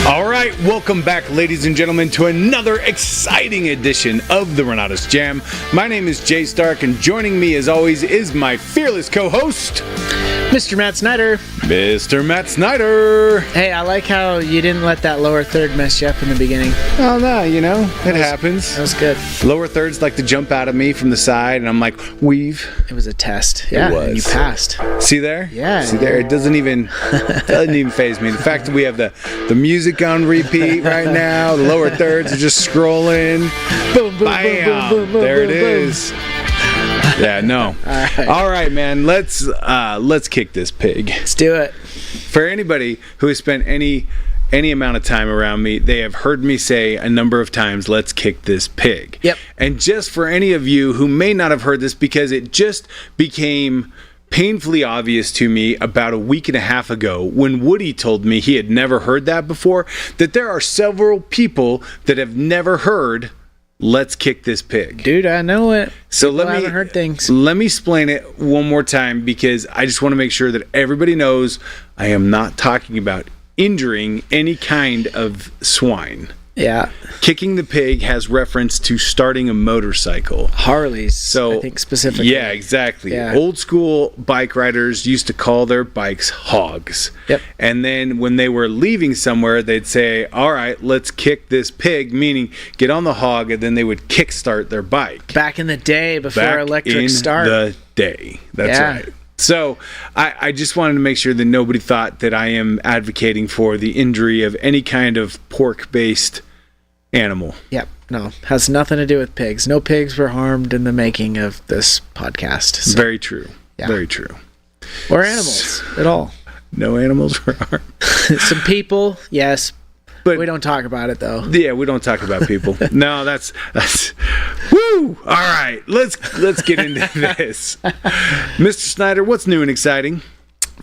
All right, welcome back, ladies and gentlemen, to another exciting edition of the Renatus Jam. My name is Jay Stark, and joining me, as always, is my fearless co-host, Mr. Matt Snyder. Mr. Matt Snyder. Hey, I like how you didn't let that lower third mess you up in the beginning. Oh, no, it happens. That was good. Lower thirds like to jump out at me from the side, and I'm like, weave. It was a test. Yeah, It was. and you passed. See there? Yeah. See there? It doesn't even faze me. The fact that we have the music on repeat right now, the lower thirds are just scrolling. Boom, boom, Bam! boom, boom, boom, boom, There it boom, boom. is. Yeah, no. All right, man. Let's kick this pig. Let's do it. For anybody who has spent any amount of time around me, they have heard me say a number of times, let's kick this pig. Yep. And just for any of you who may not have heard this, because it just became painfully obvious to me about a week and a half ago when Woody told me he had never heard that before, that there are several people that have never heard let's kick this pig. Dude, I know it. So I haven't heard things. Let me explain it one more time, because I just want to make sure that everybody knows I am not talking about injuring any kind of swine. Yeah. Kicking the pig has reference to starting a motorcycle. Harleys, So, I think specifically. Yeah, exactly. Yeah. Old school bike riders used to call their bikes hogs. Yep. And then when they were leaving somewhere, they'd say, all right, let's kick this pig, meaning get on the hog, and then they would kickstart their bike. Back in the day before Back electric in start. the day. That's Yeah. right. So I just wanted to make sure that nobody thought that I am advocating for the injury of any kind of pork-based animal. Yep. No, has nothing to do with pigs. No pigs were harmed in the making of this podcast. So. Very true. Yeah. Very true. Or animals at all. No animals were harmed. Some people, yes. But We don't talk about it, though. yeah, we don't talk about people. No, that's woo. All right, let's get into this. Mr. Snyder, what's new and exciting?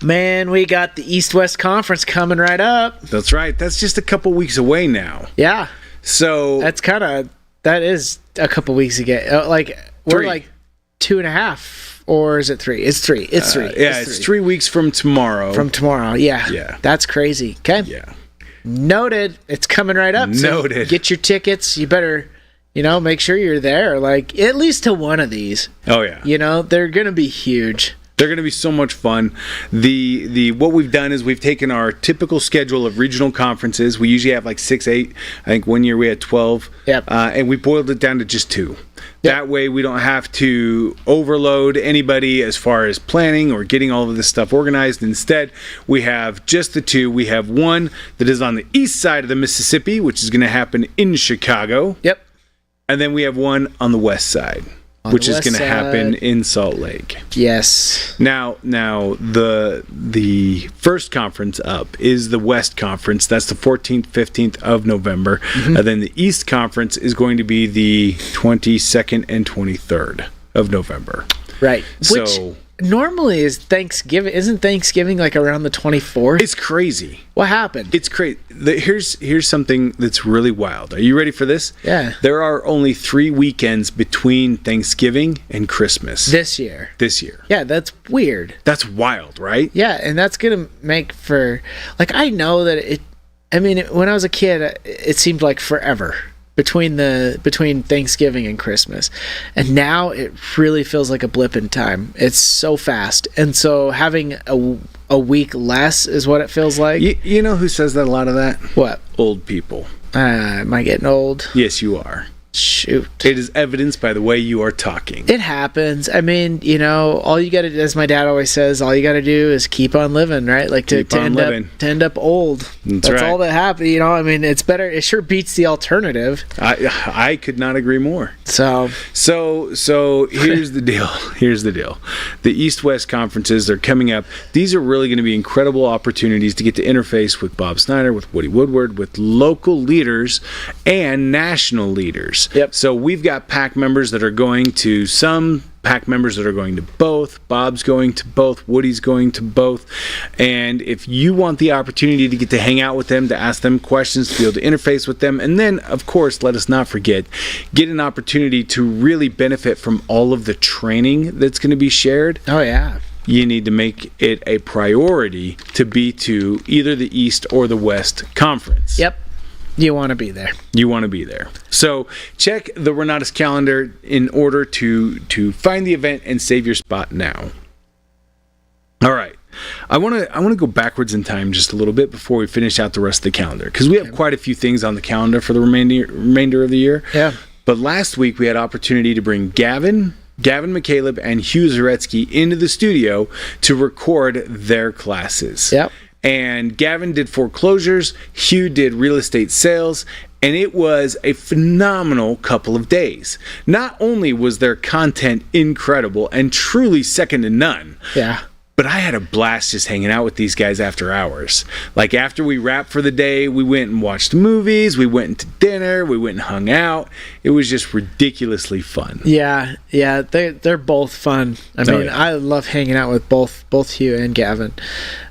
Man, we got the East-West Conference coming right up. That's right. That's just a couple weeks away now. Yeah. So That is a couple weeks ago. We're 3. like 2.5, or is it 3? It's 3. It's 3. yeah, it's 3 weeks from tomorrow. From tomorrow. Yeah. Yeah. That's crazy. Okay. yeah. Noted. It's coming right up. Noted. So get your tickets. You better, make sure you're there. Like at least to one of these. Oh yeah. They're gonna be huge. They're going to be so much fun. The what we've done is we've taken our typical schedule of regional conferences. We usually have like 6, 8. I think one year we had 12. Yep. And we boiled it down to just 2. Yep. That way we don't have to overload anybody as far as planning or getting all of this stuff organized. Instead, we have just the 2. We have one that is on the east side of the Mississippi, which is going to happen in Chicago. Yep. And then we have one on the west side, which is going to happen in Salt Lake. Yes. Now the first conference up is the West Conference. That's the 14th, 15th of November. Mm-hmm. And then the East Conference is going to be the 22nd and 23rd of November. Right. So Which normally is Thanksgiving. Isn't Thanksgiving like around the 24th? it's crazy. What happened? It's crazy. Here's something that's really wild. Are you ready for this? Yeah. There are only 3 weekends between Thanksgiving and Christmas This year. Yeah, that's weird. That's wild, right? Yeah, and that's gonna make for I know that when I was a kid, it seemed like forever between Thanksgiving and Christmas, and now it really feels like a blip in time. It's so fast, and so having a week less is what it feels like. You know who says that a lot of that? What? Old people. Am I getting old? Yes, you are. Shoot. It is evidenced by the way you are talking. It happens. I mean, all you got to do, as my dad always says, all you got to do is keep on living, right? Like to end up old. That's right. all that happens. It's better. It sure beats the alternative. I could not agree more. So here's the deal. Here's the deal. The East-West conferences, they're coming up. These are really going to be incredible opportunities to get to interface with Bob Snyder, with Woody Woodward, with local leaders and national leaders. Yep. So we've got PAC members that are going to some pack members that are going to both. Bob's going to both. Woody's going to both. And if you want the opportunity to get to hang out with them, to ask them questions, to be able to interface with them, and then, of course, let us not forget, get an opportunity to really benefit from all of the training that's going to be shared. Oh, yeah. You need to make it a priority to be to either the East or the West Conference. Yep. You want to be there. You want to be there. So check the Renatus calendar in order to find the event and save your spot now. All right. I want to go backwards in time just a little bit before we finish out the rest of the calendar, because we have quite a few things on the calendar for the remainder of the year. Yeah. But last week we had opportunity to bring Gavin McCaleb, and Hugh Zaretsky into the studio to record their classes. Yep. And Gavin did foreclosures, Hugh did real estate sales, and it was a phenomenal couple of days. Not only was their content incredible and truly second to none, Yeah. but I had a blast just hanging out with these guys after hours. Like, after we wrapped for the day, we went and watched movies, we went into dinner, we went and hung out. It was just ridiculously fun. Yeah, they're both fun. I mean, yeah. I love hanging out with both Hugh and Gavin.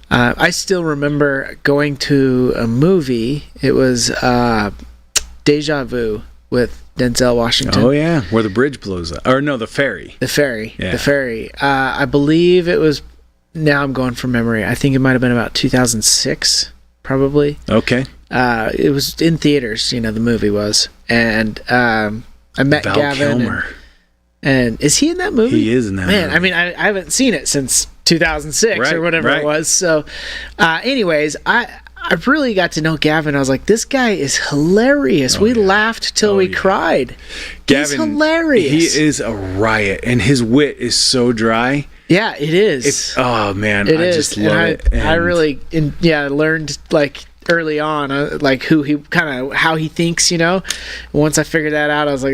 I still remember going to a movie. It was Deja Vu with Denzel Washington. Oh, yeah, where the bridge blows up. Or no, the ferry. The ferry. Yeah. The ferry. I believe it was, now I'm going from memory, I think it might have been about 2006, probably. Okay. It was in theaters, the movie was. And I met Val Gavin. Kilmer. And is he in that movie? He is in that Man, movie. I mean, I haven't seen it since 2006 Right, or whatever right. it was. So, anyways, I really got to know Gavin. I was like, this guy is hilarious. We laughed till we cried. He's hilarious. He is a riot, and his wit is so dry. Yeah, it is. Oh, man, It I is. just love and it. I really, learned like early on, like who he how he thinks. Once I figured that out, I was like,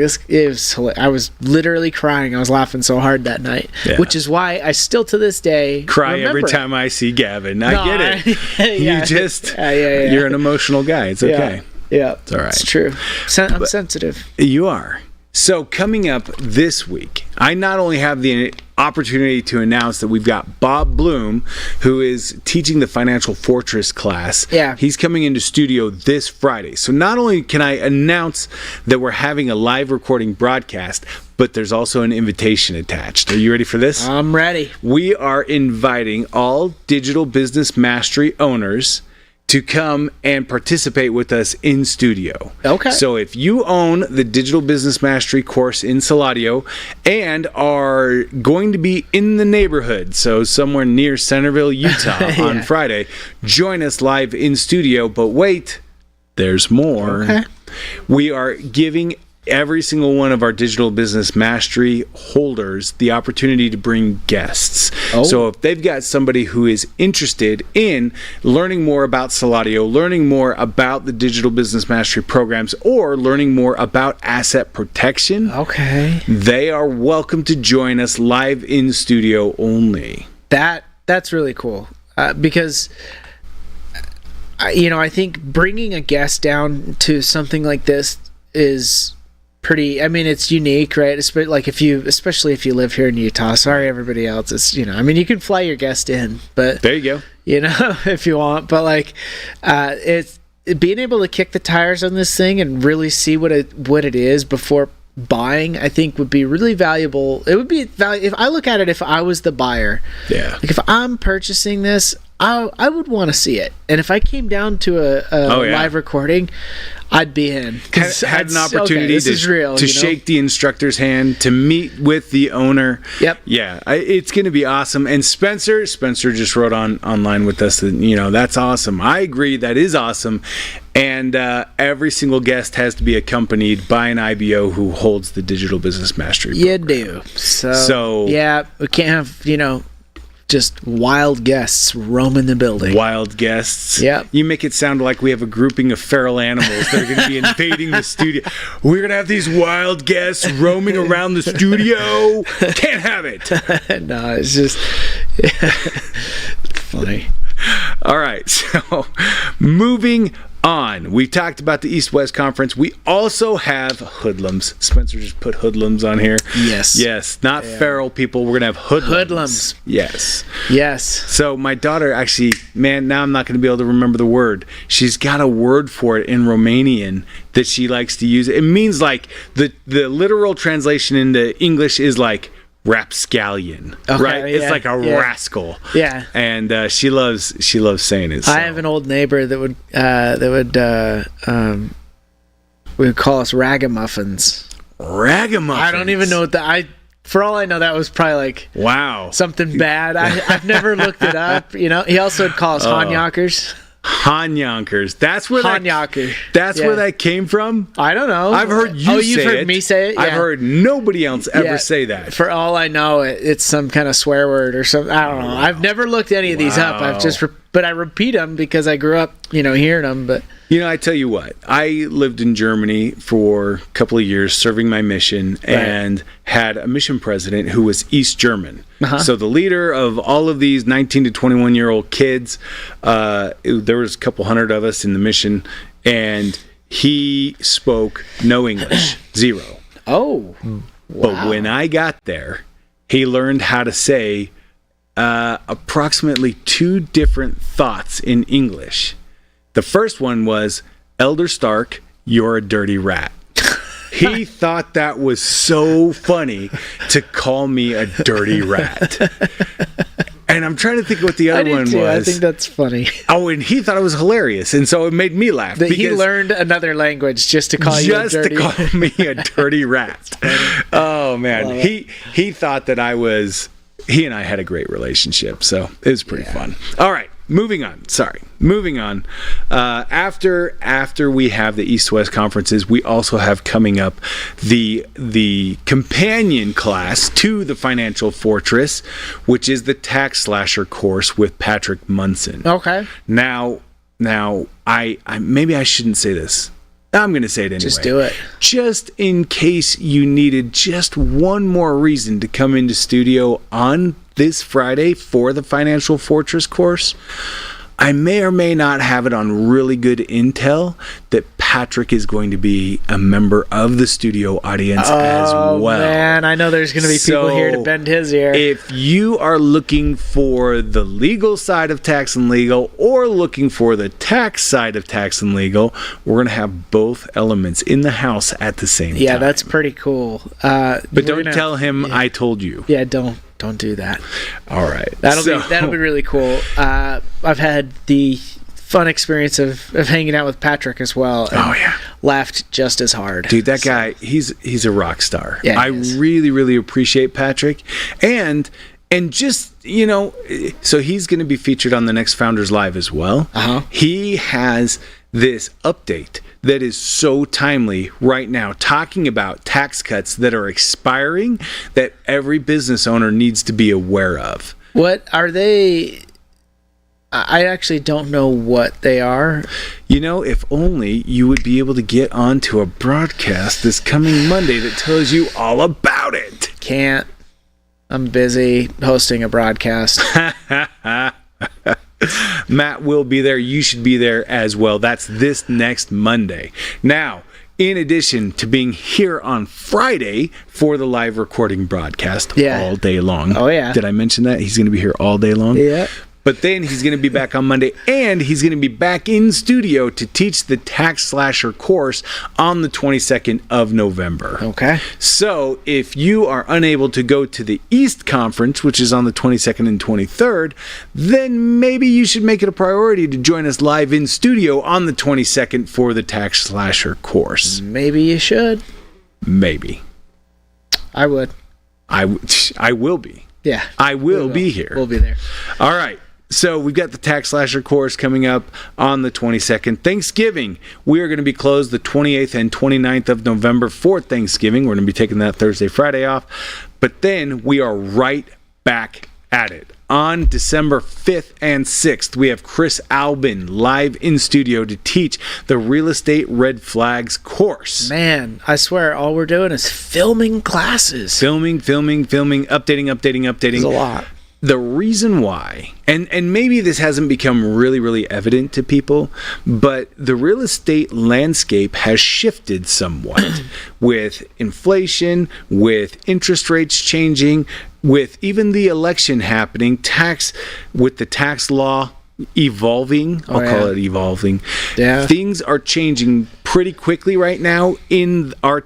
I was literally crying. I was laughing so hard that night, which is why I still to this day cry remember every it. time I see Gavin. I get it. Yeah. You just, Yeah. you're an emotional guy. It's okay. Yeah, It's all right. It's true. I'm sensitive. You are. So coming up this week, I not only have the opportunity to announce that we've got Bob Bloom, who is teaching the Financial Fortress class. Yeah. He's coming into studio this Friday. So not only can I announce that we're having a live recording broadcast, but there's also an invitation attached. Are you ready for this? I'm ready. We are inviting all Digital Business Mastery owners to come and participate with us in studio. Okay. So if you own the Digital Business Mastery course in Saladio and are going to be in the neighborhood, so somewhere near Centerville, Utah on Friday, join us live in studio. But wait, there's more. Okay. We are giving every single one of our Digital Business Mastery holders the opportunity to bring guests. Oh. So if they've got somebody who is interested in learning more about Saladio, learning more about the Digital Business Mastery programs, or learning more about asset protection, Okay. they are welcome to join us live in studio only. That's really cool because I think bringing a guest down to something like this is pretty. I mean, it's unique, right? Especially if you live here in Utah. Sorry, everybody else. It's you can fly your guest in, but There you go. if you want. But it's being able to kick the tires on this thing and really see what it is before buying, I think would be really valuable. It would be if I look at it, if I was the buyer, Yeah. like if I'm purchasing this, I would want to see it. And if I came down to a live recording, I'd be in. Had an opportunity this is real, to shake the instructor's hand, to meet with the owner. Yep. Yeah, it's going to be awesome. And Spencer just wrote online with us that, that's awesome. I agree, that is awesome. And every single guest has to be accompanied by an IBO who holds the Digital Business Mastery You program. do. So Yeah, we can't have, just wild guests roaming the building. Wild guests. Yep. You make it sound like we have a grouping of feral animals that are going to be invading the studio. We're going to have these wild guests roaming around the studio. Can't have it. No, it's just funny. All right. So moving on. We talked about the East-West Conference. We also have hoodlums. Spencer just put hoodlums on here. Yes. Yes, not feral people. We're going to have hoodlums. Hoodlums. Yes. Yes. So my daughter actually, man, now I'm not going to be able to remember the word. She's got a word for it in Romanian that she likes to use. It means like the literal translation into English is like rapscallion, right? It's like a rascal. Yeah. And she loves saying it. So. I have an old neighbor that would we would call us ragamuffins. Ragamuffins. I don't even know what for all I know, that was probably like wow something bad. I've never looked it up. You know, he also would call us Hanjakers. Hanjakers. That's where Hanjaker. That's where that came from. I don't know. I've heard you. You've heard me say it. Yeah. I've heard nobody else ever say that. For all I know, it's some kind of swear word or something. I don't know. I've never looked any of these up. I've just, but I repeat them because I grew up, hearing them. But I tell you what, I lived in Germany for a couple of years serving my mission and had a mission president who was East German. Uh-huh. So the leader of all of these 19 to 21-year-old kids, there was a couple hundred of us in the mission, and he spoke no English, zero. Oh, wow. But when I got there, he learned how to say approximately 2 different thoughts in English. The first one was, Elder Stark, you're a dirty rat. He thought that was so funny to call me a dirty rat. And I'm trying to think what the other one was. I think that's funny. Oh, and he thought it was hilarious, and so it made me laugh. That he learned another language just to call you a dirty rat. Just to call me a dirty rat. Oh, man. He thought that he and I had a great relationship, so it was pretty fun. All right. Moving on. After we have the East-West conferences, we also have coming up the companion class to the Financial Fortress, which is the Tax Slasher course with Patrick Munson. Okay. Now, I maybe I shouldn't say this. I'm going to say it anyway. Just do it. Just in case you needed just one more reason to come into studio on this Friday for the Financial Fortress course, I may or may not have it on really good intel that Patrick is going to be a member of the studio audience as well. Oh, man, I know there's going to be people here to bend his ear. If you are looking for the legal side of Tax and Legal or looking for the tax side of Tax and Legal, we're going to have both elements in the house at the same time. Yeah, that's pretty cool. But don't tell him I told you. Yeah, don't do that. All right. That'll be really cool. I've had the fun experience of hanging out with Patrick as well. And laughed just as hard. Dude, that guy, he's a rock star. Yeah, I really, really appreciate Patrick. And just, so he's going to be featured on the next Founders Live as well. Uh-huh. He has this update that is so timely right now, talking about tax cuts that are expiring that every business owner needs to be aware of. What are they? I actually don't know what they are. If only you would be able to get onto a broadcast this coming Monday that tells you all about it. Can't. I'm busy hosting a broadcast. Matt will be there. You should be there as well. That's this next Monday. Now, in addition to being here on Friday for the live recording broadcast all day long. Oh, yeah. Did I mention that? He's going to be here all day long? Yeah. But then he's going to be back on Monday, and he's going to be back in studio to teach the Tax Slasher course on the 22nd of November. Okay. So if you are unable to go to the East Conference, which is on the 22nd and 23rd, then maybe you should make it a priority to join us live in studio on the 22nd for the Tax Slasher course. Maybe you should. Maybe. I would. I will be. Yeah. I will be here. We'll be there. All right. So we've got the Tax Slasher course coming up on the 22nd. Thanksgiving, we are going to be closed the 28th and 29th of November for Thanksgiving. We're going to be taking that Thursday, Friday off. But then we are right back at it. On December 5th and 6th, we have Chris Albin live in studio to teach the Real Estate Red Flags course. Man, I swear, all we're doing is filming classes. Filming, updating. There's a lot. the reason why, and maybe this hasn't become really, really evident to people, but the real estate landscape has shifted somewhat with inflation, with interest rates changing, with even the election happening, with the tax law evolving. I'll call it evolving. Yeah. Things are changing pretty quickly right now in our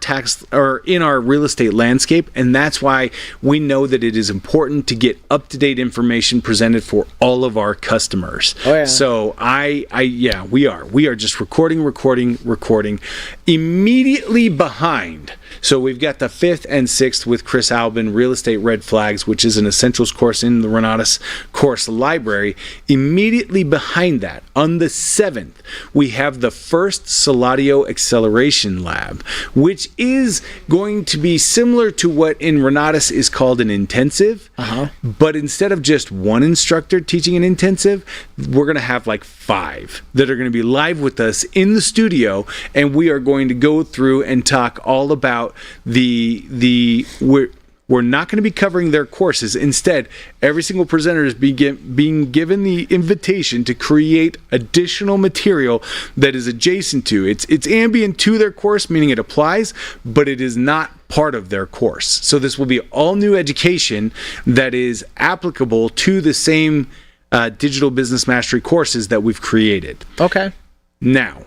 in our real estate landscape, and that's why we know that it is important to get up-to-date information presented for all of our customers. So we are just recording immediately behind. So we've got the 5th and 6th with Chris Albin, Real Estate Red Flags, which is an essentials course in the Renatus course library. Immediately behind that, on the 7th, we have the first Saladio Acceleration Lab, which is going to be similar to what in Renatus is called an intensive. But instead of just one instructor teaching an intensive, we're going to have like 5 that are going to be live with us in the studio, and we are going to go through and talk all about we're not going to be covering their courses. Instead, every single presenter is being given the invitation to create additional material that is adjacent to. It's ambient to their course, meaning it applies, but it is not part of their course. So this will be all new education that is applicable to the same digital business mastery courses that we've created. Okay. Now,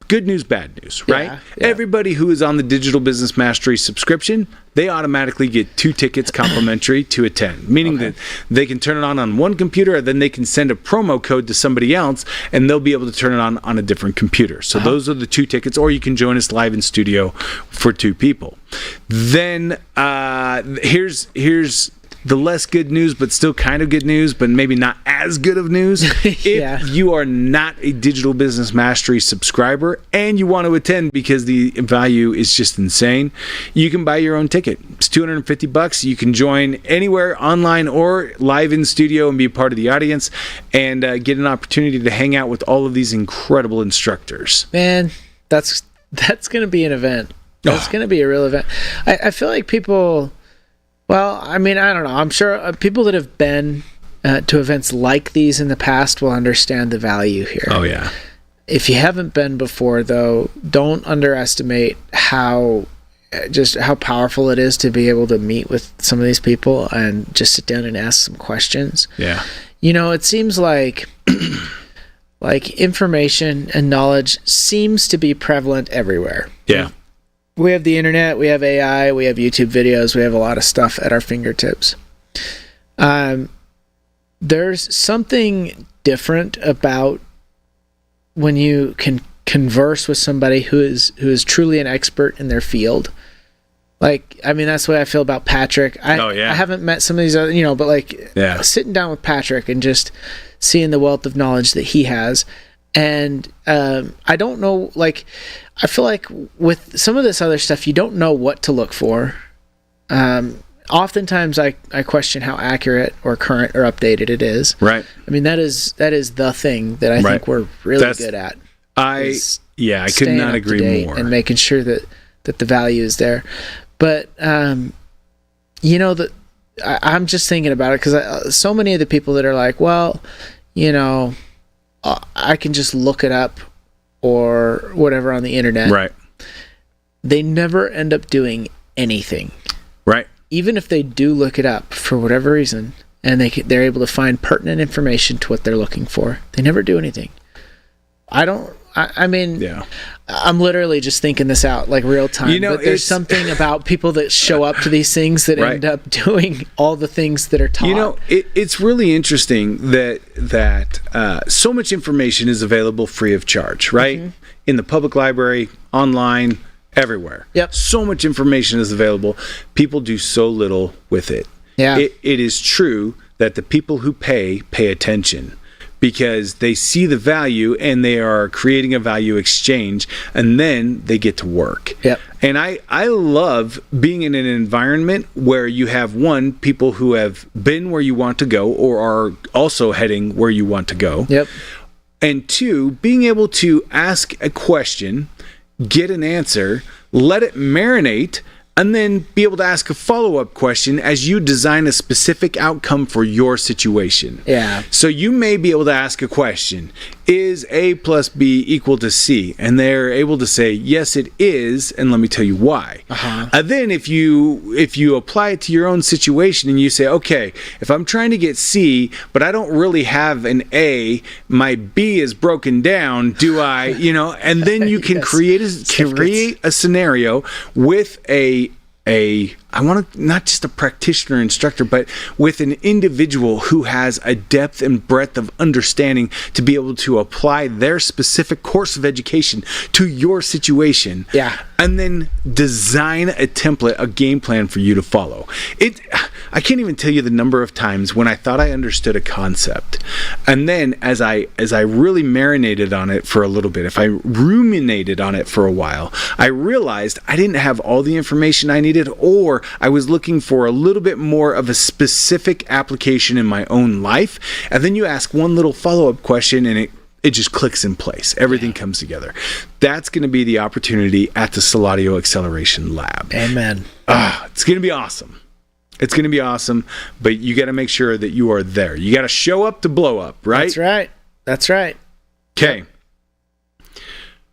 good news, bad news, right? Yeah. Everybody who is on the Digital Business Mastery subscription, they automatically get 2 tickets complimentary to attend, meaning that they can turn it on one computer, and then they can send a promo code to somebody else, and they'll be able to turn it on a different computer. So those are the 2 tickets, or you can join us live in studio for 2 people. Then here's the less good news, but still kind of good news, but maybe not as good of news. If you are not a Digital Business Mastery subscriber and you want to attend because the value is just insane, you can buy your own ticket. It's $250. You can join anywhere, online or live in studio, and be a part of the audience and get an opportunity to hang out with all of these incredible instructors. Man, that's going to be an event. That's going to be a real event. I feel like people... Well, I mean, I don't know. I'm sure people that have been to events like these in the past will understand the value here. Oh, yeah. If you haven't been before, though, don't underestimate how powerful it is to be able to meet with some of these people and just sit down and ask some questions. Yeah. You know, it seems like information and knowledge seems to be prevalent everywhere. Yeah. We have the internet, we have AI, we have YouTube videos, we have a lot of stuff at our fingertips. There's something different about when you can converse with somebody who is truly an expert in their field. Like, I mean, that's the way I feel about Patrick. I haven't met some of these other, but like sitting down with Patrick and just seeing the wealth of knowledge that he has. And I don't know, like, I feel like with some of this other stuff, you don't know what to look for. Oftentimes I question how accurate or current or updated it is. Right. I mean, that is the thing that I think we're really good at. I could not agree more. And making sure that the value is there. But, I'm just thinking about it because so many of the people that are like, well, I can just look it up or whatever on the internet. Right. They never end up doing anything. Right. Even if they do look it up for whatever reason and they're able to find pertinent information to what they're looking for, they never do anything. I'm literally just thinking this out like real time. But there's something about people that show up to these things that end up doing all the things that are taught. It's really interesting that so much information is available free of charge, right? Mm-hmm. In the public library, online, everywhere. Yep. So much information is available. People do so little with it. Yeah. It is true that the people who pay attention, because they see the value and they are creating a value exchange, and then they get to work. Yep. And I love being in an environment where you have people who have been where you want to go or are also heading where you want to go. Yep. And 2, being able to ask a question, get an answer, let it marinate, and then be able to ask a follow-up question as you design a specific outcome for your situation. Yeah. So you may be able to ask a question, is A plus B equal to C? And they're able to say, yes, it is, and let me tell you why. And then if you apply it to your own situation and you say, okay, if I'm trying to get C, but I don't really have an A, my B is broken down, do I, and then you can Yes. create a scenario with I want to, not just a practitioner instructor, but with an individual who has a depth and breadth of understanding to be able to apply their specific course of education to your situation. Yeah. And then design a template, a game plan for you to follow. I can't even tell you the number of times when I thought I understood a concept. And then as I really marinated on it for a little bit, if I ruminated on it for a while, I realized I didn't have all the information I needed, or I was looking for a little bit more of a specific application in my own life. And then you ask one little follow-up question and it just clicks in place. Everything comes together. That's going to be the opportunity at the Saladio Acceleration Lab. Amen. It's going to be awesome. It's going to be awesome, but you got to make sure that you are there. You got to show up to blow up, right? That's right. Okay.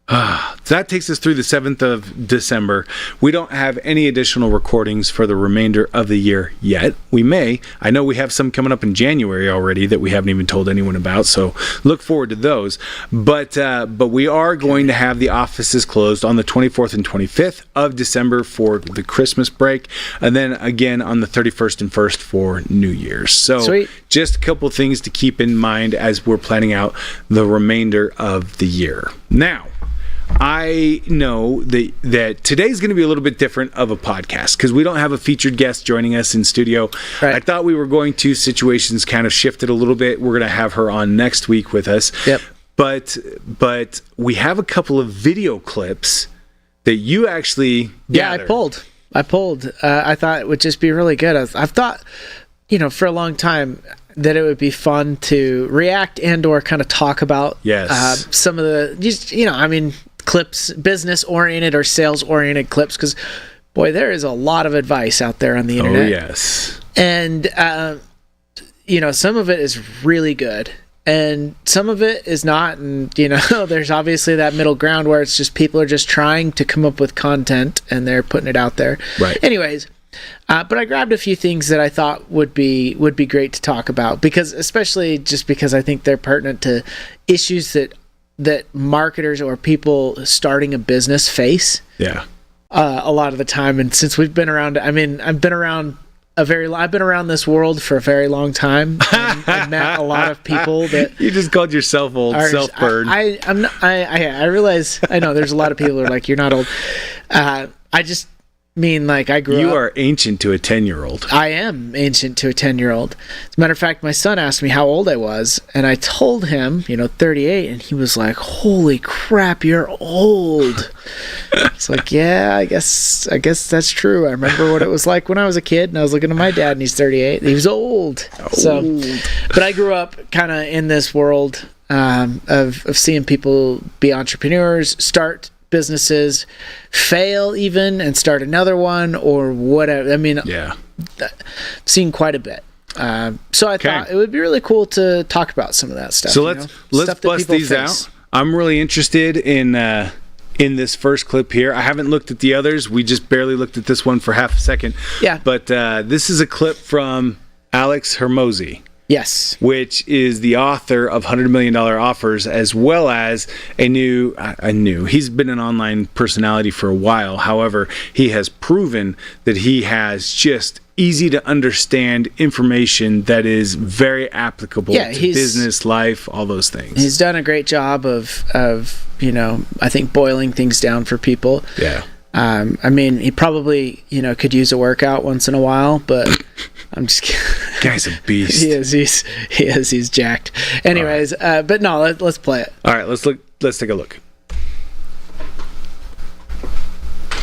That takes us through the 7th of December. We don't have any additional recordings for the remainder of the year yet. We may. I know we have some coming up in January already that we haven't even told anyone about, so look forward to those. But we are going to have the offices closed on the 24th and 25th of December for the Christmas break, and then again on the 31st and 1st for New Year's. So Sweet. Just a couple things to keep in mind as we're planning out the remainder of the year. Now, I know that today's going to be a little bit different of a podcast because we don't have a featured guest joining us in studio. Right. I thought we were going to. Situations kind of shifted a little bit. We're going to have her on next week with us. Yep. But we have a couple of video clips that you actually gathered. I pulled. I thought it would just be really good. I've thought, for a long time that it would be fun to react and or kind of talk about some of the, clips, business oriented or sales oriented clips, because boy, there is a lot of advice out there on the internet. Oh yes. And some of it is really good and some of it is not, and there's obviously that middle ground where it's just people are just trying to come up with content and they're putting it out there. Right. Anyways, but I grabbed a few things that I thought would be great to talk about, because I think they're pertinent to issues that marketers or people starting a business face. Yeah. A lot of the time. And since we've been around, I've been around this world for a very long time, and I've met a lot of people that you just called yourself old, self-burn. I realize, I know there's a lot of people who are like, you're not old. I just mean, like, I grew up. You are ancient to a 10-year-old. I am ancient to a 10-year-old. As a matter of fact, my son asked me how old I was, and I told him, 38, and he was like, holy crap, you're old. It's like, yeah, I guess that's true. I remember what it was like when I was a kid, and I was looking at my dad, and he's 38. He was old. So, but I grew up kind of in this world of seeing people be entrepreneurs, start businesses, fail even, and start another one or whatever. Seen quite a bit. So I thought it would be really cool to talk about some of that stuff. So let's bust these out. I'm really interested in this first clip here. I haven't looked at the others. We just barely looked at this one for half a second. Yeah. But this is a clip from Alex Hormozi. Yes. Which is the author of $100 Million Offers, as well as he's been an online personality for a while. However, he has proven that he has just easy to understand information that is very applicable to business, life, all those things. He's done a great job of I think boiling things down for people. Yeah. He probably, could use a workout once in a while, but I'm just kidding. Guy's a beast. He's jacked. Anyways, right. But no, let's play it. All right, let's take a look.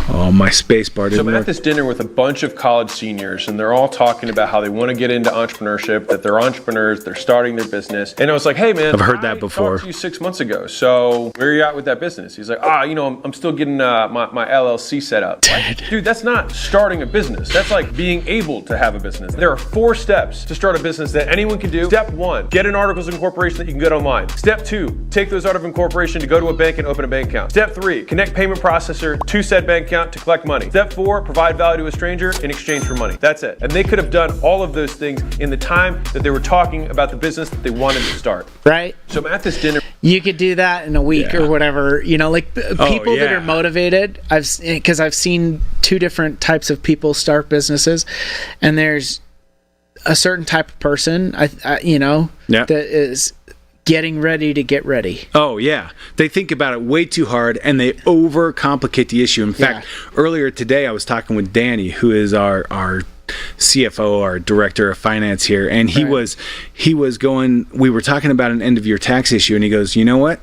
Oh my space bar So didn't I'm at work. this dinner with a bunch of college seniors, and they're all talking about how they want to get into entrepreneurship, that they're entrepreneurs, they're starting their business. And I was like, hey man, I've heard that before. I talked to you 6 months ago. So where are you at with that business? He's like, I'm still getting my LLC set up. Like, dude, that's not starting a business. That's like being able to have a business. There are 4 steps to start a business that anyone can do. Step 1, get an articles of incorporation that you can get online. Step 2, take those articles of incorporation to go to a bank and open a bank account. Step 3, connect payment processor to said bank account to collect money. Step 4, provide value to a stranger in exchange for money. That's it. And they could have done all of those things in the time that they were talking about the business that they wanted to start. Right. So I'm at this dinner. You could do that in a week or whatever, like people that yeah. are motivated. Because I've seen 2 different types of people start businesses, and there's a certain type of person, Yeah. that is getting ready to get ready. Oh yeah, they think about it way too hard and they overcomplicate the issue. In fact, earlier today I was talking with Danny, who is our CFO, our director of finance here, and he was going. We were talking about an end of year tax issue, and he goes, "You know what?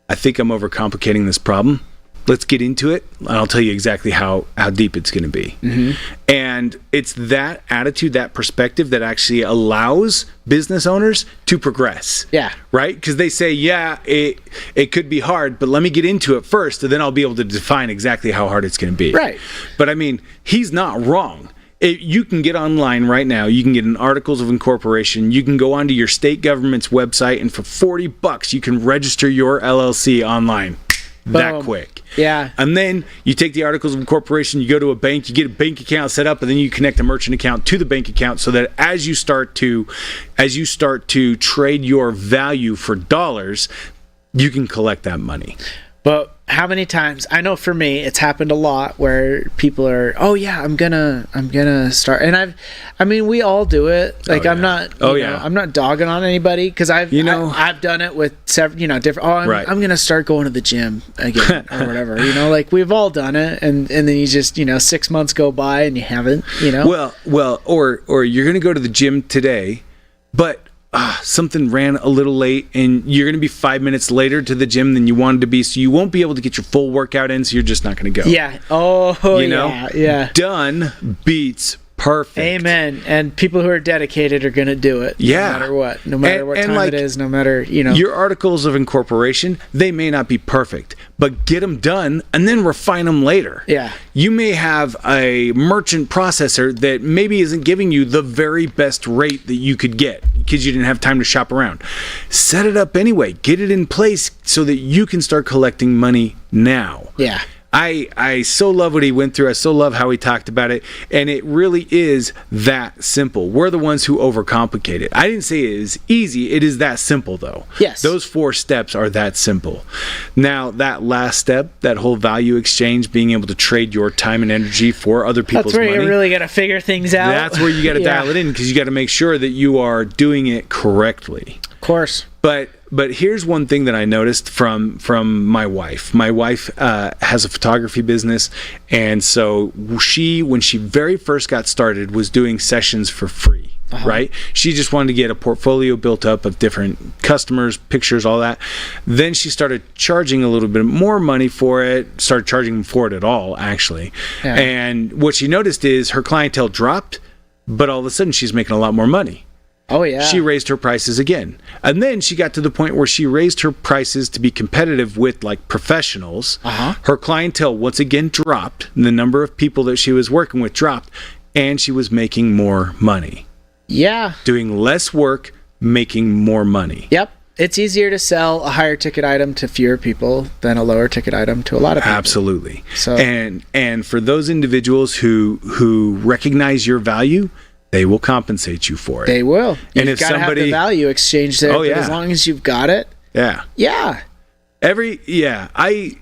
I think I'm overcomplicating this problem. Let's get into it, and I'll tell you exactly how deep it's going to be." Mm-hmm. And it's that attitude, that perspective that actually allows business owners to progress. Yeah. Right? Because they say, it could be hard, but let me get into it first, and then I'll be able to define exactly how hard it's going to be. Right. But I mean, he's not wrong. You can get online right now. You can get an articles of incorporation. You can go onto your state government's website, and for $40, you can register your LLC online. That Boom. quick. Yeah. And then you take the articles of incorporation, you go to a bank, you get a bank account set up, and then you connect a merchant account to the bank account, so that as you start to trade your value for dollars, you can collect that money. But how many times, I know for me it's happened a lot, where people are, I'm gonna start, and we all do it. Like, I'm not I'm not dogging on anybody, because I've done it with several different, I'm gonna start going to the gym again or whatever, like we've all done it, and then you just 6 months go by and you haven't. Well, or you're gonna go to the gym today, but something ran a little late, and you're going to be 5 minutes later to the gym than you wanted to be, so you won't be able to get your full workout in, so you're just not going to go. Yeah. Yeah. Done beats perfect. Amen. And people who are dedicated are going to do it. Yeah. No matter what. No matter what time it is. No matter, Your articles of incorporation, they may not be perfect, but get them done and then refine them later. Yeah. You may have a merchant processor that maybe isn't giving you the very best rate that you could get because you didn't have time to shop around. Set it up anyway. Get it in place so that you can start collecting money now. Yeah. I so love what he went through. I so love how he talked about it. And it really is that simple. We're the ones who overcomplicate it. I didn't say it is easy. It is that simple, though. Yes. Those 4 steps are that simple. Now, that last step, that whole value exchange, being able to trade your time and energy for other people's money. That's where you really got to figure things out. That's where you got to dial it in, because you got to make sure that you are doing it correctly. Of course. But here's one thing that I noticed from my wife. My wife has a photography business, and so when she very first got started, was doing sessions for free. Right? She just wanted to get a portfolio built up of different customers, pictures, all that. Then she started charging a little bit more money for it, started charging for it at all, actually. Yeah. And what she noticed is her clientele dropped, but all of a sudden she's making a lot more money. Oh, yeah. She raised her prices again. And then she got to the point where she raised her prices to be competitive with like professionals. Her clientele once again dropped. The number of people that she was working with dropped. And she was making more money. Yeah. Doing less work, making more money. Yep. It's easier to sell a higher ticket item to fewer people than a lower ticket item to a lot of people. Absolutely. So, and for those individuals who recognize your value, they will compensate you for it. They will. And you've got to have the value exchange there. But as long as you've got it. Yeah. Yeah. I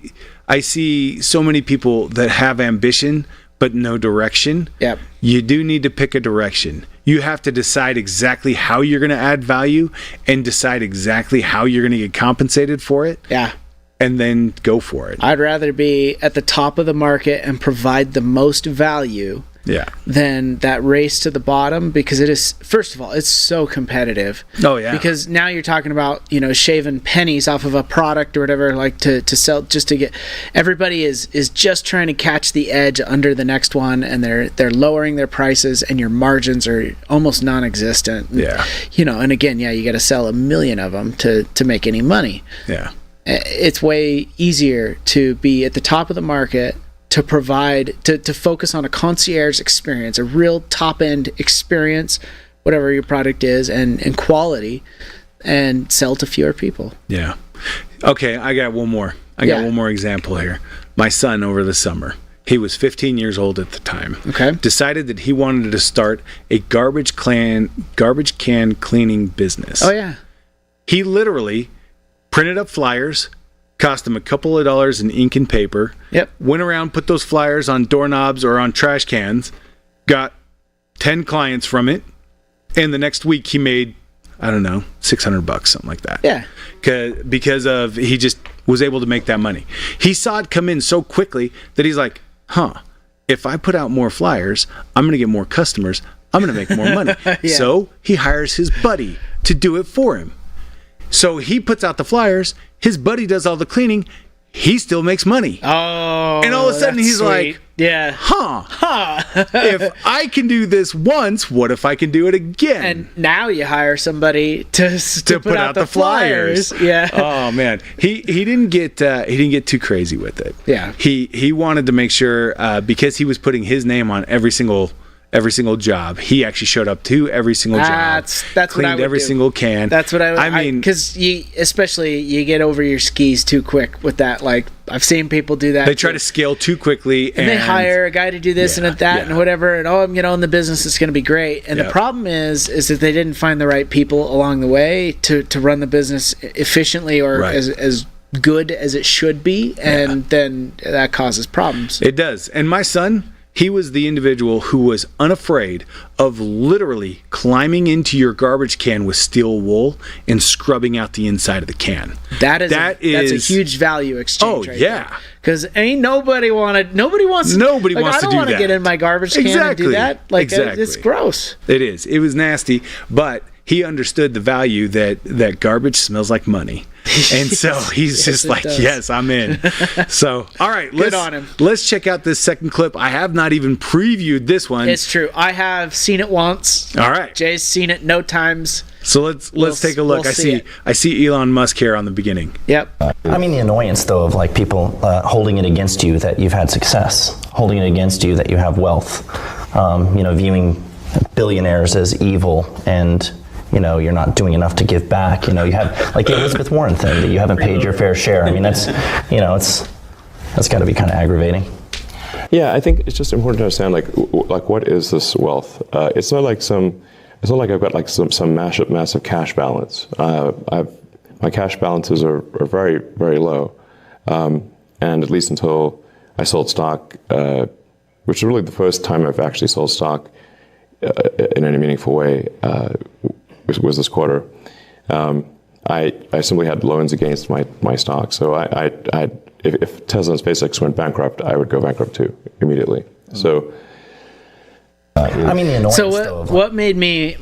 see so many people that have ambition but no direction. Yep. You do need to pick a direction. You have to decide exactly how you're going to add value and decide exactly how you're going to get compensated for it. Yeah. And then go for it. I'd rather be at the top of the market and provide the most value than that race to the bottom, because it is, first of all, it's so competitive. Oh, yeah. Because now you're talking about, shaving pennies off of a product or whatever, like to sell, just to get, everybody is just trying to catch the edge under the next one, and they're lowering their prices, and your margins are almost non-existent. Yeah. And again, you got to sell 1 million of them to make any money. Yeah. It's way easier to be at the top of the market, to provide, to focus on a concierge experience, a real top-end experience, whatever your product is, and quality, and sell to fewer people. Yeah. Okay, I got one more. I got one more example here. My son, over the summer, he was 15 years old at the time. Okay. Decided that he wanted to start a garbage can cleaning business. Oh, yeah. He literally printed up flyers, cost him a couple of dollars in ink and paper. Yep. Went around, put those flyers on doorknobs or on trash cans, got 10 clients from it, and the next week he made, I don't know, $600, something like that. Yeah. Because of, he just was able to make that money. He saw it come in so quickly that he's like, if I put out more flyers, I'm going to get more customers. I'm going to make more money. Yeah. So he hires his buddy to do it for him. So he puts out the flyers, his buddy does all the cleaning, he still makes money. Oh, and all of a sudden he's sweet. like, yeah. If I can do this once, what if I can do it again? And now you hire somebody to put out the flyers. Yeah. Oh man, he didn't get too crazy with it. Yeah. He wanted to make sure, because he was putting his name on every single job, he actually showed up to every single job. That's cleaned what I would every do. single can. That's what I would. I mean, because you get over your skis too quick with that. Like, I've seen people do that. they try to scale too quickly, and they hire a guy to do this and that and whatever, and I'm in the business, it's going to be great. And the problem is that they didn't find the right people along the way to run the business efficiently or as good as it should be, and then that causes problems. It does. And my son, he was the individual who was unafraid of literally climbing into your garbage can with steel wool and scrubbing out the inside of the can. That's a huge value exchange. Oh, yeah. Because nobody wants to. I don't want to get in my garbage can and do that. It's gross. It is. It was nasty, but he understood the value that garbage smells like money. And so he's just like, yes, I'm in. So, all right, good on him. Let's check out this second clip. I have not even previewed this one. It's true. I have seen it once. All right. Jay's seen it no times. So let's take a look. I see Elon Musk here on the beginning. Yep. I mean, the annoyance, though, of like people holding it against you that you've had success, holding it against you that you have wealth, viewing billionaires as evil, and you're not doing enough to give back. You have like the Elizabeth Warren thing, that you haven't paid your fair share. I mean, that's got to be kind of aggravating. Yeah, I think it's just important to understand like what is this wealth? It's not like I've got like some massive cash balance. My cash balances are very, very low, and at least until I sold stock, which is really the first time I've actually sold stock in any meaningful way. Was this quarter. I simply had loans against my stock. So if Tesla and SpaceX went bankrupt, I would go bankrupt too immediately. So I mean, the annoyance. So what made me?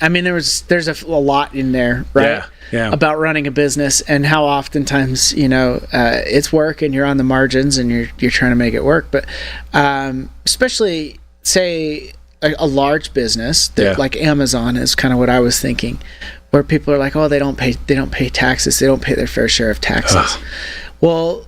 I mean, there's a lot in there, right? Yeah. About running a business and how oftentimes it's work and you're on the margins and you're trying to make it work, but especially say a large business that like Amazon is kind of what I was thinking, where people are like, oh, they don't pay taxes, they don't pay their fair share of taxes. Well,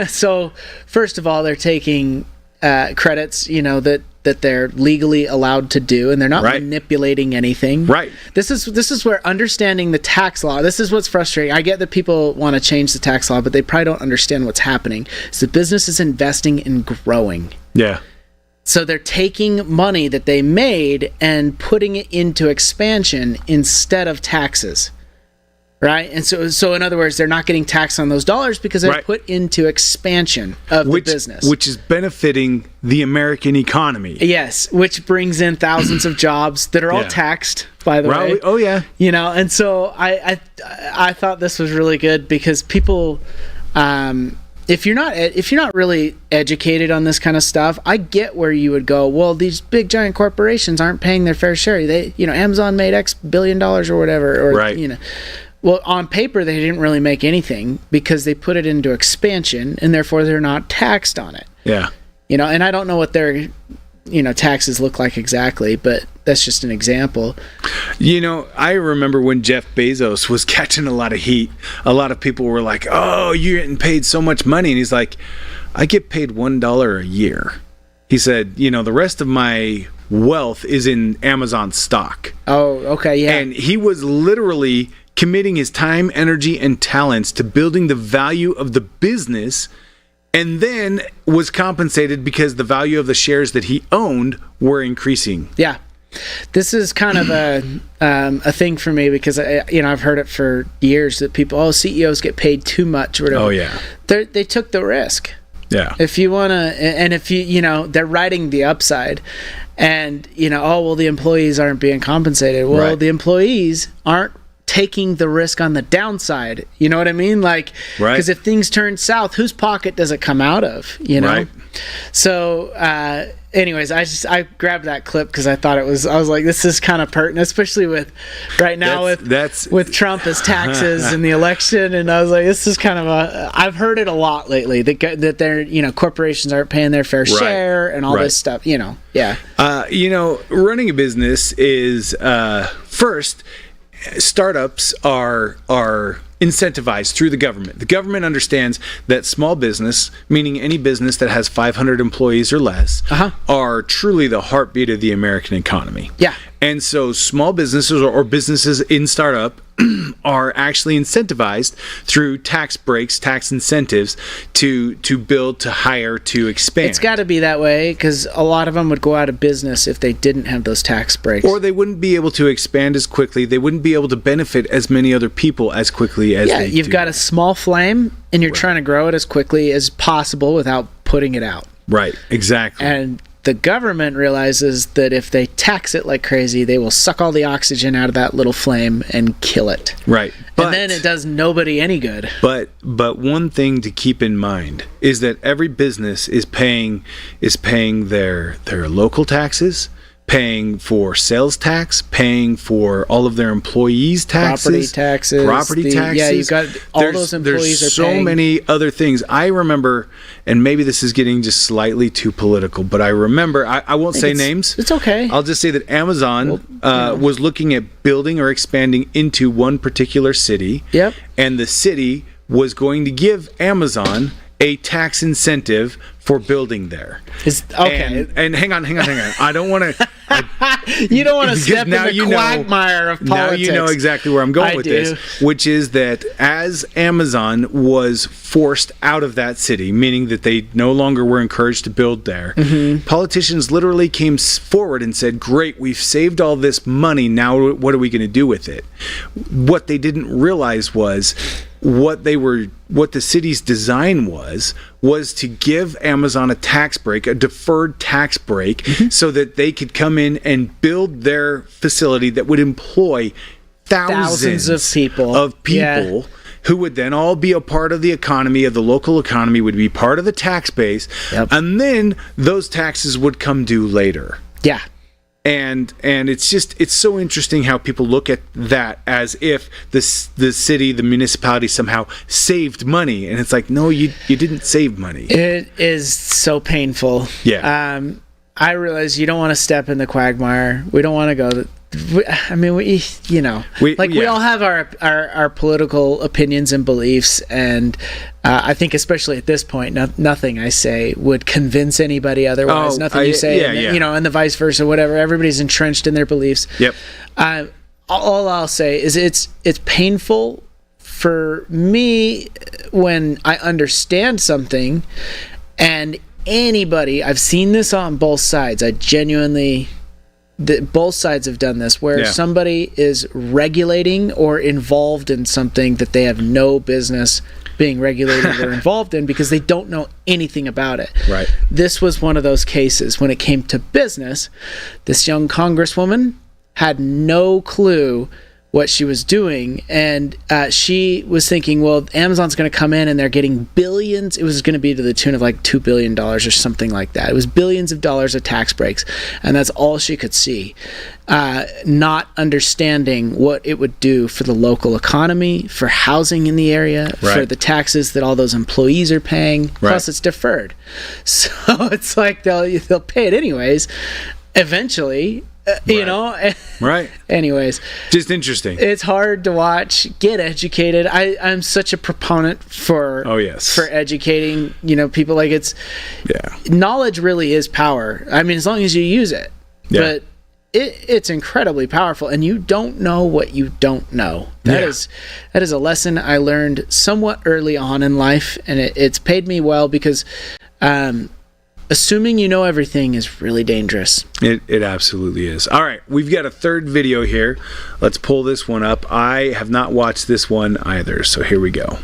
so first of all, they're taking credits, that they're legally allowed to do, and they're not manipulating anything. Right. This is where understanding the tax law. This is what's frustrating. I get that people want to change the tax law, but they probably don't understand what's happening. So the business is investing in growing. Yeah. So they're taking money that they made and putting it into expansion instead of taxes, right? And so in other words, they're not getting taxed on those dollars because they're put into expansion of the business. Which is benefiting the American economy. Yes, which brings in thousands of jobs that are all taxed, by the way. Oh, yeah. And so I thought this was really good because people... if you're not really educated on this kind of stuff, I get where you would go, well, these big giant corporations aren't paying their fair share. They, Amazon made X billion dollars or whatever, or Right. Well, on paper they didn't really make anything because they put it into expansion and therefore they're not taxed on it. Yeah. And I don't know what their taxes look like exactly, but that's just an example. I remember when Jeff Bezos was catching a lot of heat. A lot of people were like, "Oh, you're getting paid so much money." And he's like, "I get paid $1 a year." He said, "The rest of my wealth is in Amazon stock." Oh, okay, yeah. And he was literally committing his time, energy, and talents to building the value of the business, and then was compensated because the value of the shares that he owned were increasing. Yeah. This is kind of a thing for me because I've heard it for years that people, CEOs get paid too much or whatever. Oh yeah. They took the risk. Yeah. If you want to, and if they're riding the upside, and the employees aren't being compensated. Well, Right. the employees aren't taking the risk on the downside. You know what I mean? Like, Right. because if things turn south, whose pocket does it come out of? Right. So, anyways, I grabbed that clip because I thought I was like, this is kind of pertinent, especially with right now with Trump as taxes and the election. And I was like, this is kind of I've heard it a lot lately that they're, corporations aren't paying their fair share and all this stuff, Yeah. Running a business is first, startups are incentivized through the government. The government understands that small business, meaning any business that has 500 employees or less, are truly the heartbeat of the American economy. Yeah. And so small businesses or businesses in startup are actually incentivized through tax breaks, tax incentives to build, to hire, to expand. It's got to be that way because a lot of them would go out of business if they didn't have those tax breaks. Or they wouldn't be able to expand as quickly. They wouldn't be able to benefit as many other people as quickly as they do. You've got a small flame and you're trying to grow it as quickly as possible without putting it out. Right, exactly. And the government realizes that if they tax it like crazy, they will suck all the oxygen out of that little flame and kill it. Right. And then it does nobody any good. But one thing to keep in mind is that every business is paying their local taxes, paying for sales tax, paying for all of their employees' taxes, property taxes. Yeah, you've got all those employees there's are so paying. many other things. I remember, and maybe this is getting just slightly too political, but I remember, I won't say names. It's okay. I'll just say that Amazon was looking at building or expanding into one particular city. Yep. And the city was going to give Amazon a tax incentive for building there. Okay. And hang on. I don't want to. You don't want to step in the you know- quagmire of politics. Now you know exactly where I'm going with this, which is that as Amazon was forced out of that city, meaning that they no longer were encouraged to build there, politicians literally came forward and said, "Great, we've saved all this money. Now what are we going to do with it?" What they didn't realize was what the city's design was to give Amazon a tax break, a deferred tax break, so that they could come in and build their facility that would employ thousands of people. Yeah. Who would then all be a part of the economy, of the local economy, would be part of the tax base, and then those taxes would come due later. Yeah. And it's so interesting how people look at that as if the city, the municipality somehow saved money, and it's like, no, you didn't save money. It is so painful. Yeah. I realize you don't want to step in the quagmire. We don't want to go. We all have our political opinions and beliefs, and I think especially at this point, nothing I say would convince anybody otherwise. Nothing you say, and the vice versa, whatever. Everybody's entrenched in their beliefs. Yep. All I'll say is it's painful for me when I understand something, and anybody, I've seen this on both sides. Both sides have done this, where somebody is regulating or involved in something that they have no business being regulated or involved in because they don't know anything about it. Right. This was one of those cases. When it came to business, this young congresswoman had no clue what she was doing, and she was thinking, well, Amazon's going to come in and they're getting billions. It was going to be to the tune of like $2 billion or something like that. It was billions of dollars of tax breaks, and that's all she could see. Not understanding what it would do for the local economy, for housing in the area, Right. for the taxes that all those employees are paying. Plus, it's deferred, so it's like they'll pay it anyways. Eventually, you know. Right. Anyways, Just interesting. it's hard to watch. Get educated. I'm such a proponent for Oh, yes. for educating, people. Like, it's Yeah. knowledge really is power. I mean, as long as you use it. Yeah. But it's incredibly powerful, and you don't know what you don't know. That Yeah. is a lesson I learned somewhat early on in life, and it's paid me well, because assuming you know everything is really dangerous. It absolutely is. All right, we've got a third video here. Let's pull this one up. I have not watched this one either, so here we go.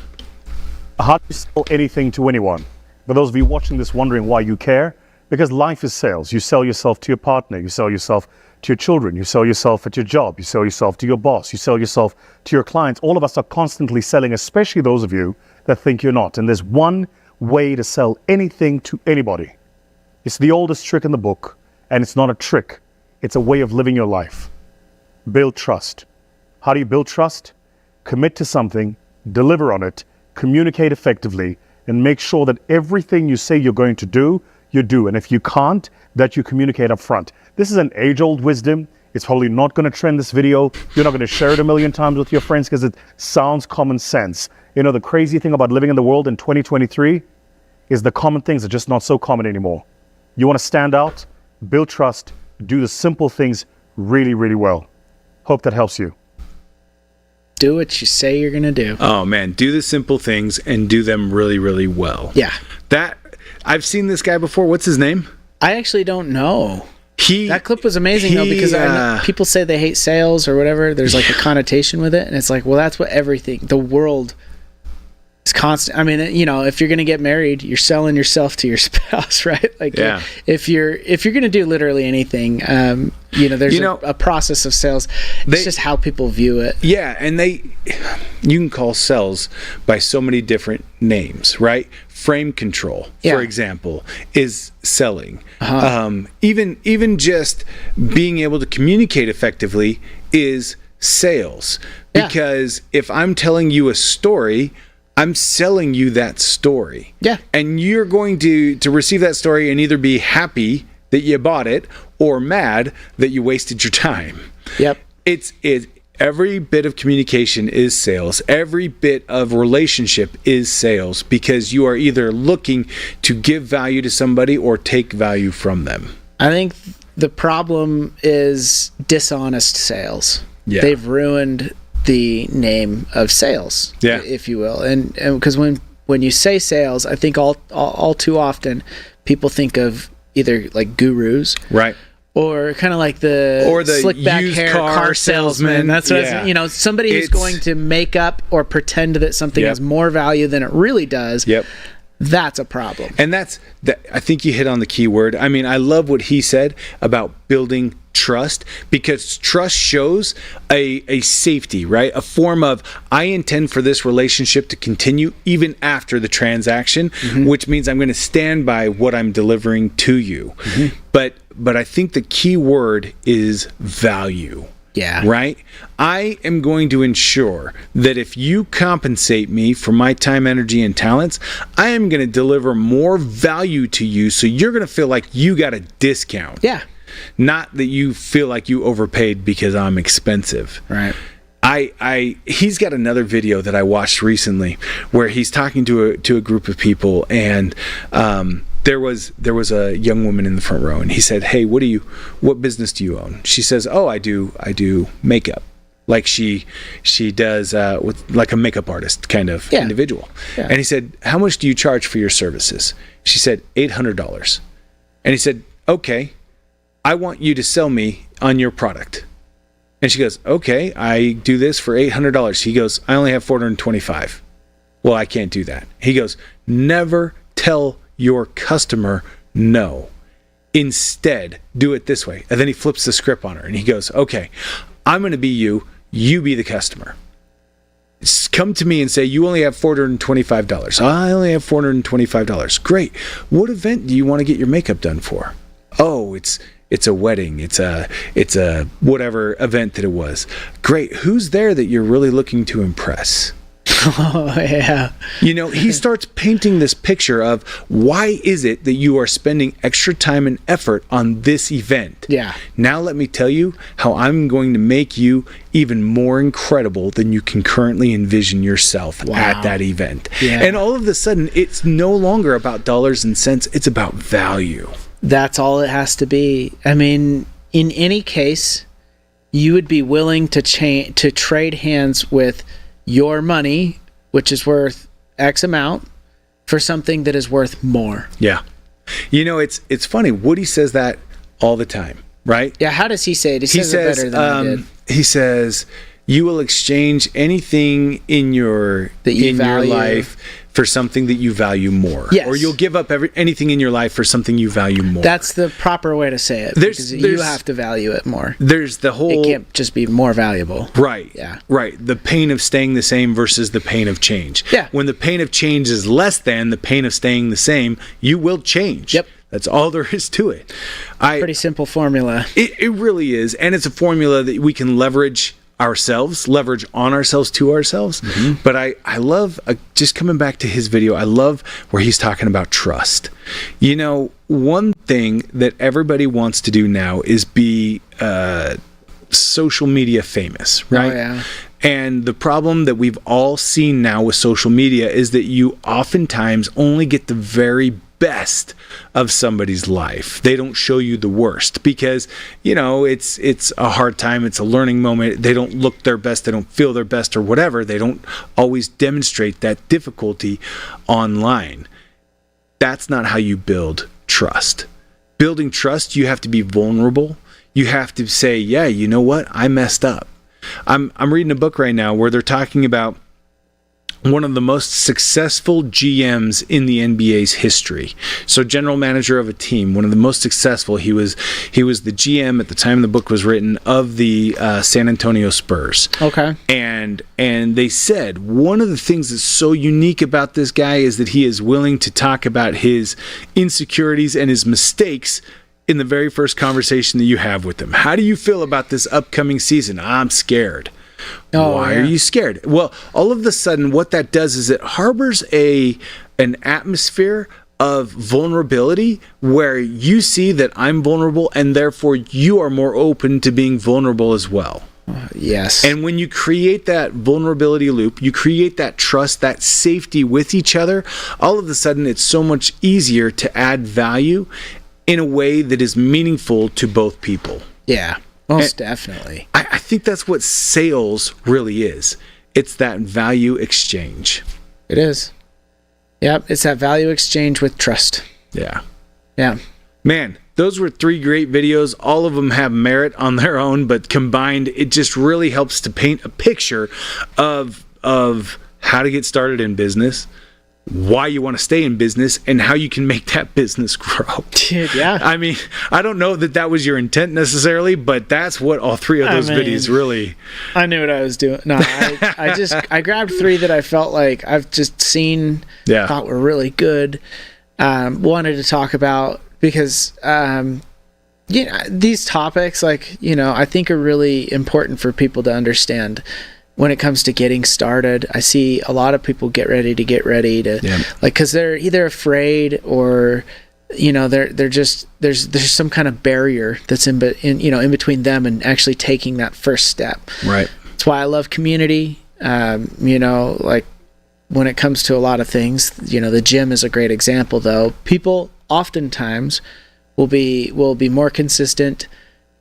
How do you sell anything to anyone? For those of you watching this wondering why you care, because life is sales. You sell yourself to your partner, you sell yourself to your children, you sell yourself at your job, you sell yourself to your boss, you sell yourself to your clients. All of us are constantly selling, especially those of you that think you're not. And there's one way to sell anything to anybody. It's the oldest trick in the book, and it's not a trick. It's a way of living your life. Build trust. How do you build trust? Commit to something, deliver on it, communicate effectively, and make sure that everything you say you're going to do, you do. And if you can't, that you communicate up front. This is an age-old wisdom. It's probably not going to trend this video. You're not going to share it a million times with your friends because it sounds common sense. The crazy thing about living in the world in 2023 is the common things are just not so common anymore. You want to stand out, build trust, do the simple things really, really well. Hope that helps you. Do what you say you're gonna do. Oh man, do the simple things and do them really, really well. Yeah. I've seen this guy before. What's his name? I actually don't know. That clip was amazing though, because I know people say they hate sales or whatever. There's like a connotation with it, and it's like, well, that's what the world is constant. I mean, if you're gonna get married, you're selling yourself to your spouse, right? Like, Yeah. if you're gonna do literally anything, there's a process of sales. It's just how people view it. Yeah, and you can call sales by so many different names, right? Frame control, for example, is selling. Even just being able to communicate effectively is sales. Because if I'm telling you a story, I'm selling you that story. Yeah. And you're going to receive that story and either be happy that you bought it or mad that you wasted your time. Yep. Every bit of communication is sales. Every bit of relationship is sales, because you are either looking to give value to somebody or take value from them. I think the problem is dishonest sales. Yeah. They've ruined the name of sales, if you will. And because when you say sales, I think all too often people think of either like gurus. Right. Or kind of like the slick back used hair car salesman. That's what somebody who's going to make up or pretend that something has more value than it really does. Yep. That's a problem. And I think you hit on the key word. I mean, I love what he said about building trust, because trust shows a safety, right? A form of, I intend for this relationship to continue even after the transaction, which means I'm going to stand by what I'm delivering to you. But I think the key word is value. Yeah. Right? I am going to ensure that if you compensate me for my time, energy, and talents, I am going to deliver more value to you, so you're going to feel like you got a discount. Yeah. Not that you feel like you overpaid because I'm expensive. Right. He's got another video that I watched recently where he's talking to a group of people, and there was a young woman in the front row, and he said, "Hey, what business do you own?" She says, "Oh, I do makeup." Like she does with like a makeup artist kind of individual. Yeah. And he said, "How much do you charge for your services?" She said, $800. And he said, "Okay, I want you to sell me on your product." And she goes, "Okay, I do this for $800. He goes, "I only have $425. Well, I can't do that. He goes, "Never tell your customer no. Instead, do it this way." And then he flips the script on her and he goes, "Okay, I'm going to be you. You be the customer. Come to me and say, you only have $425. I only have $425. Great. What event do you want to get your makeup done for? Oh, it's a wedding. It's a whatever event that it was. Great. Who's there that you're really looking to impress? Oh, yeah. He starts painting this picture of why is it that you are spending extra time and effort on this event? Yeah. Now let me tell you how I'm going to make you even more incredible than you can currently envision yourself at that event. Yeah. And all of a sudden, it's no longer about dollars and cents. It's about value. That's all it has to be. I mean, in any case, you would be willing to trade hands with your money, which is worth X amount, for something that is worth more. Yeah. It's funny. Woody says that all the time, right? Yeah, how does he say it? He says it better than I did. He says, you will exchange anything in your life for something that you value more. Yes. Or you'll give up anything in your life for something you value more. That's the proper way to say it, because you have to value it more. There's the whole... It can't just be more valuable. Right. Yeah. Right. The pain of staying the same versus the pain of change. Yeah. When the pain of change is less than the pain of staying the same, you will change. Yep. That's all there is to it. Pretty simple formula. It really is. And it's a formula that we can leverage on ourselves to ourselves. Mm-hmm. But I love, just coming back to his video, I love where he's talking about trust. One thing that everybody wants to do now is be social media famous, right? Oh, yeah. And the problem that we've all seen now with social media is that you oftentimes only get the very best of somebody's life. They don't show you the worst because, it's a hard time. It's a learning moment. They don't look their best. They don't feel their best or whatever. They don't always demonstrate that difficulty online. That's not how you build trust. Building trust, you have to be vulnerable. You have to say, yeah, you know what? I messed up. I'm reading a book right now where they're talking about one of the most successful GMs in the NBA's history. So general manager of a team, one of the most successful. He was the GM at the time the book was written of the San Antonio Spurs. Okay. And they said one of the things that's so unique about this guy is that he is willing to talk about his insecurities and his mistakes in the very first conversation that you have with him. How do you feel about this upcoming season? I'm scared. Why are you scared? Well, all of a sudden, what that does is it harbors an atmosphere of vulnerability where you see that I'm vulnerable and therefore you are more open to being vulnerable as well. Yes. And when you create that vulnerability loop, you create that trust, that safety with each other, all of a sudden it's so much easier to add value in a way that is meaningful to both people. Yeah. Most definitely. I think that's what sales really is. It's that value exchange. It is. Yep, it's that value exchange with trust. Yeah. Yeah. Man, those were 3 great videos. All of them have merit on their own, but combined, it just really helps to paint a picture of how to get started in business, why you want to stay in business, and how you can make that business grow. Dude, yeah. I mean, I don't know that was your intent necessarily, but that's what all 3 of those videos really... I knew what I was doing. No, I grabbed 3 that I felt like I've just seen, thought were really good, wanted to talk about, because these topics, I think are really important for people to understand. When it comes to getting started, I see a lot of people get ready to because they're either afraid or they're just there's some kind of barrier that's in between them and actually taking that first step. Right. That's why I love community. When it comes to a lot of things, the gym is a great example. Though people oftentimes will be more consistent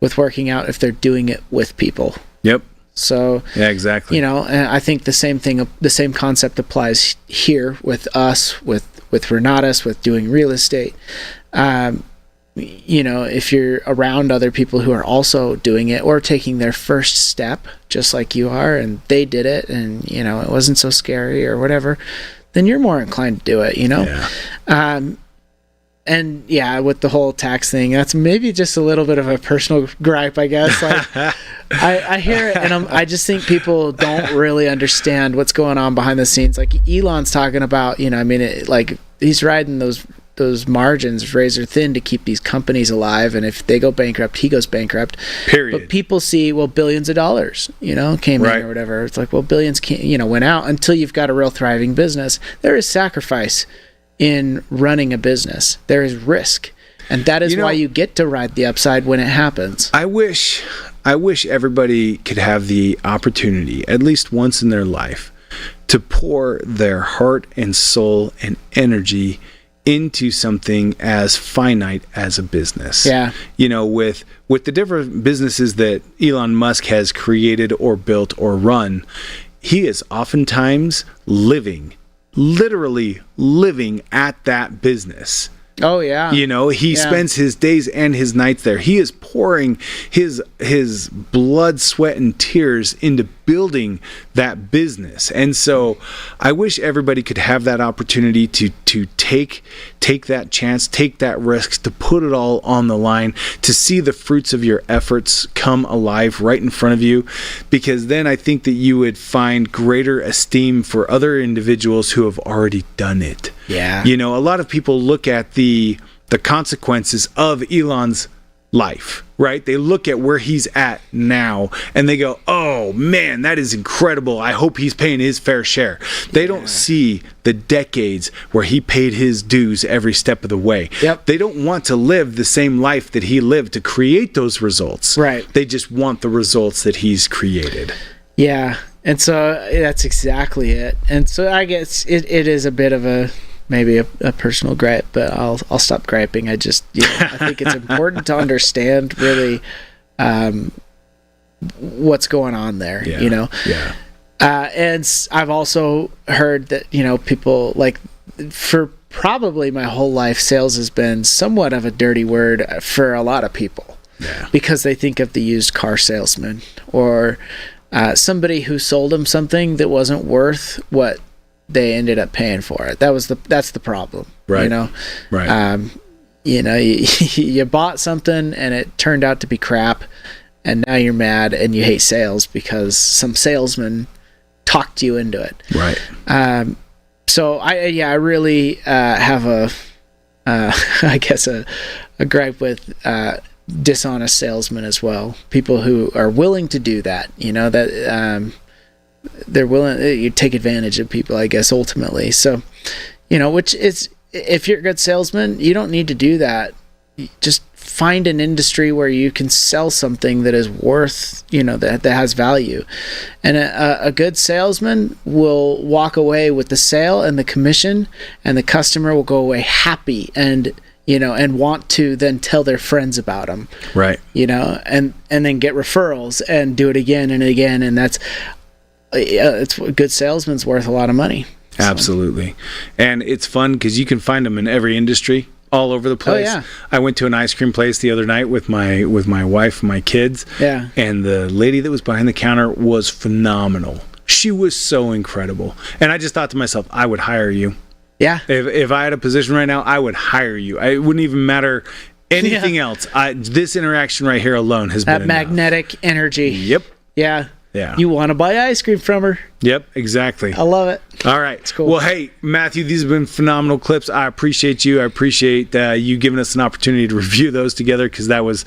with working out if they're doing it with people. Yep. So yeah, exactly. And I think the same concept applies here with us, with Renatus, with doing real estate. If you're around other people who are also doing it or taking their first step, just like you are, and they did it, and it wasn't so scary or whatever, then you're more inclined to do it. Yeah. and yeah, with the whole tax thing, that's maybe just a little bit of a personal gripe, I guess. Like, I hear it, and I just think people don't really understand what's going on behind the scenes. Like Elon's talking about, I mean, like he's riding those margins razor thin to keep these companies alive, and if they go bankrupt, he goes bankrupt. Period. But people see, well, billions of dollars, came Right. in or whatever. It's like, well, billions went out until you've got a real thriving business. There is sacrifice in running a business. There is risk, and that is why you get to ride the upside when it happens. I wish everybody could have the opportunity, at least once in their life, to pour their heart and soul and energy into something as finite as a business. Yeah. With the different businesses that Elon Musk has created or built or run, he is oftentimes literally living at that business. Oh yeah. He spends his days and his nights there. He is pouring his blood, sweat, and tears into building that business. And so I wish everybody could have that opportunity to take that chance, take that risk, to put it all on the line, to see the fruits of your efforts come alive right in front of you, because then I think that you would find greater esteem for other individuals who have already done it. Yeah. A lot of people look at the consequences of Elon's life, right? They look at where he's at now and they go, oh man, that is incredible. I hope he's paying his fair share. They don't see the decades where he paid his dues every step of the way. Yep. They don't want to live the same life that he lived to create those results. Right. They just want the results that he's created. Yeah. And so that's exactly it. And so I guess it is a bit of maybe a personal gripe, but I'll stop griping. I just, I think it's important to understand really what's going on there, Yeah. and I've also heard that, people, like, for probably my whole life, sales has been somewhat of a dirty word for a lot of people. Yeah. Because they think of the used car salesman or somebody who sold them something that wasn't worth what they ended up paying for it. That's the problem, Right. Right. You bought something and it turned out to be crap, and now you're mad and you hate sales because some salesman talked you into it. Right. So I really have I guess a gripe with dishonest salesmen as well. People who are willing to do that, that they're willing, you take advantage of people, I guess, ultimately. So, which is, if you're a good salesman, you don't need to do that. Just find an industry where you can sell something that is worth, that has value. And a good salesman will walk away with the sale and the commission, and the customer will go away happy and want to then tell their friends about them. Right. And then get referrals and do it again and again. And that's, it's a good salesman's worth a lot of money. So. Absolutely. And it's fun because you can find them in every industry, all over the place. Oh, yeah. I went to an ice cream place the other night with my wife and my kids. Yeah. And the lady that was behind the counter was phenomenal. She was so incredible. And I just thought to myself, I would hire you. Yeah. If I had a position right now, I would hire you. It wouldn't even matter anything else. This interaction right here alone has been that magnetic energy. Yep. Yeah. Yeah. You want to buy ice cream from her. Yep, exactly. I love it. All right. It's cool. Well, hey, Matthew, these have been phenomenal clips. I appreciate you. I appreciate you giving us an opportunity to review those together, because that was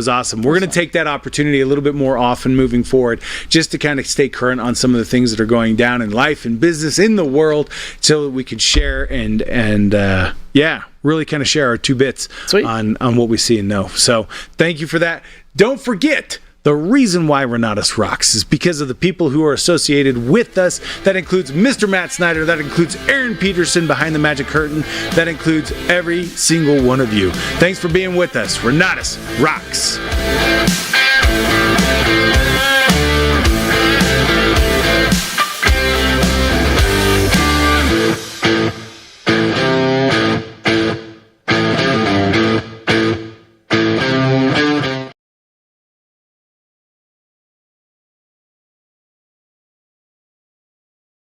awesome. We're going to take that opportunity a little bit more often moving forward, just to kind of stay current on some of the things that are going down in life and business in the world, so that we can share and really kind of share our 2 bits on what we see and know. So thank you for that. Don't forget, the reason why Renatus rocks is because of the people who are associated with us. That includes Mr. Matt Snyder. That includes Aaron Peterson behind the magic curtain. That includes every single one of you. Thanks for being with us. Renatus rocks.